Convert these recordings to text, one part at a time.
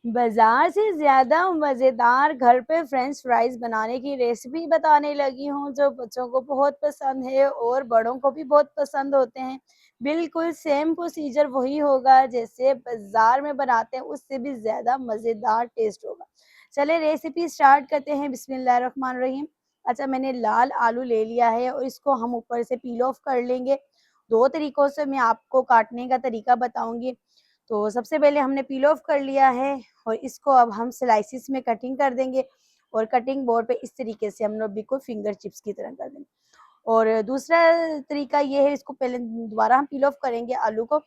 बाजार से ज्यादा मजेदार घर पे फ्रेंच फ्राइज बनाने की रेसिपी बताने लगी हूँ, जो बच्चों को बहुत पसंद है और बड़ों को भी बहुत पसंद होते हैं। बिल्कुल सेम प्रोसीजर वही होगा जैसे बाजार में बनाते हैं, उससे भी ज्यादा मजेदार टेस्ट होगा। चले रेसिपी स्टार्ट करते हैं। बिस्मिल्लाहिर्रहमानिर्रहीम। अच्छा, मैंने लाल आलू ले लिया है और इसको हम ऊपर से पील ऑफ कर लेंगे। दो तरीकों से मैं आपको काटने का तरीका बताऊंगी। तो सबसे पहले हमने पील ऑफ कर लिया है और इसको अब हम स्लाइसिस में कटिंग कर देंगे और कटिंग बोर्ड पे इस तरीके से हम लोग बिल्कुल फिंगर चिप्स की तरह कर देंगे। और दूसरा तरीका ये है, इसको पहले दोबारा हम पील ऑफ करेंगे आलू को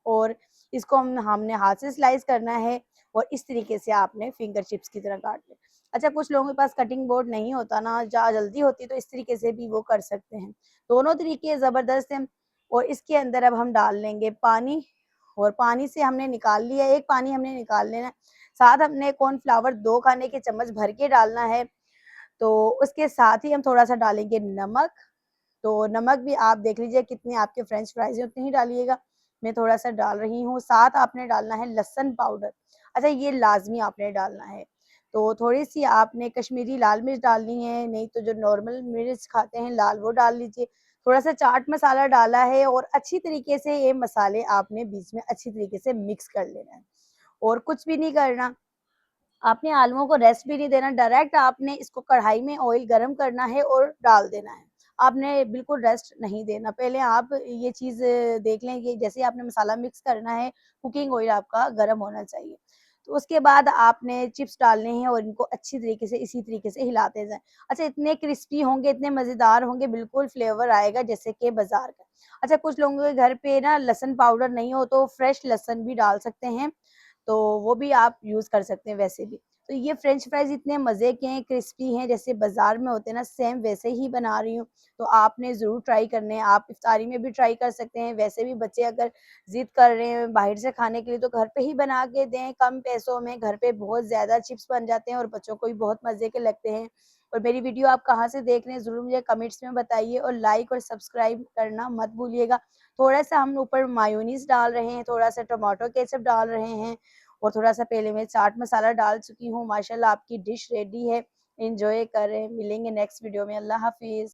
और इसको हमने हाथ से स्लाइस करना है और इस तरीके से आपने फिंगर चिप्स की तरह काट ले। अच्छा, कुछ लोगों के पास कटिंग बोर्ड नहीं होता ना, जहाँ जल्दी होती तो इस तरीके से भी वो कर सकते हैं। दोनों तरीके ज़बरदस्त हैं। और इसके अंदर अब हम डाल लेंगे पानी और पानी से हमने निकाल लिया, एक पानी हमने निकाल लेना है। साथ हमने कॉर्नफ्लावर 2 खाने के चम्मच भर के डालना है। तो उसके साथ ही हम थोड़ा-सा डालेंगे नमक। तो नमक भी आप देख लीजिए कितने आपके फ्रेंच फ्राइज़ हैं उतने ही डालिएगा। मैं थोड़ा-सा डाल रही हूँ। साथ आपने डालना है लहसुन पाउडर। अच्छा, ये लाज़मी आपने डालना है। तो थोड़ी-सी आपने कश्मीरी लाल मिर्च डालनी है, नहीं तो जो नॉर्मल मिर्च खाते हैं लाल वो डाल लीजिए। थोड़ा-सा चाट मसाला डाला है और अच्छी तरीके से ये मसाले आपने बीच में अच्छी तरीके से मिक्स कर लेना है। और कुछ भी नहीं करना, आपने आलूओं को रेस्ट भी नहीं देना, डायरेक्ट आपने इसको कढ़ाई में ऑयल गरम करना है और डाल देना है। आपने बिल्कुल रेस्ट नहीं देना। पहले आप ये चीज़ देख लें कि जैसे आपने मसाला मिक्स करना है, कुकिंग ऑयल आपका गरम होना चाहिए। तो उसके बाद आपने चिप्स डालने हैं और इनको अच्छी तरीके से इसी तरीके से हिलाते जाएँ। अच्छा, इतने क्रिस्पी होंगे, इतने मज़ेदार होंगे, बिल्कुल फ्लेवर आएगा जैसे कि बाज़ार का। अच्छा, कुछ लोगों के घर पे ना लहसुन पाउडर नहीं हो तो फ्रेश लहसुन भी डाल सकते हैं। तो वो भी आप यूज़ कर सकते हैं वैसे भी। तो ये फ्रेंच फ्राइज़ इतने मज़े के हैं, क्रिस्पी हैं, जैसे बाज़ार में होते हैं ना, सेम वैसे ही बना रही हूँ। तो आपने ज़रूर ट्राई करने हैं। आप इफ्तारी में भी ट्राई कर सकते हैं। वैसे भी बच्चे अगर ज़िद कर रहे हैं बाहर से खाने के लिए तो घर पे ही बना के दें, कम पैसों में। घर पे बहुत ज़्यादा चिप्स बन जाते हैं और बच्चों को भी बहुत मज़े के लगते हैं। और मेरी वीडियो आप कहाँ से देख रहे हैं ज़रूर मुझे कमेंट्स में बताइए और लाइक और सब्सक्राइब करना मत भूलिएगा। थोड़ा-सा हम ऊपर मायोनीज़ डाल रहे हैं, थोड़ा-सा टोमेटो केचअप डाल रहे हैं और थोड़ा-सा पहले मैं चाट मसाला डाल चुकी हूँ। माशाल्लाह आपकी डिश रेडी है। एन्जॉय करें। मिलेंगे नेक्स्ट वीडियो में। अल्लाह हाफ़िज़।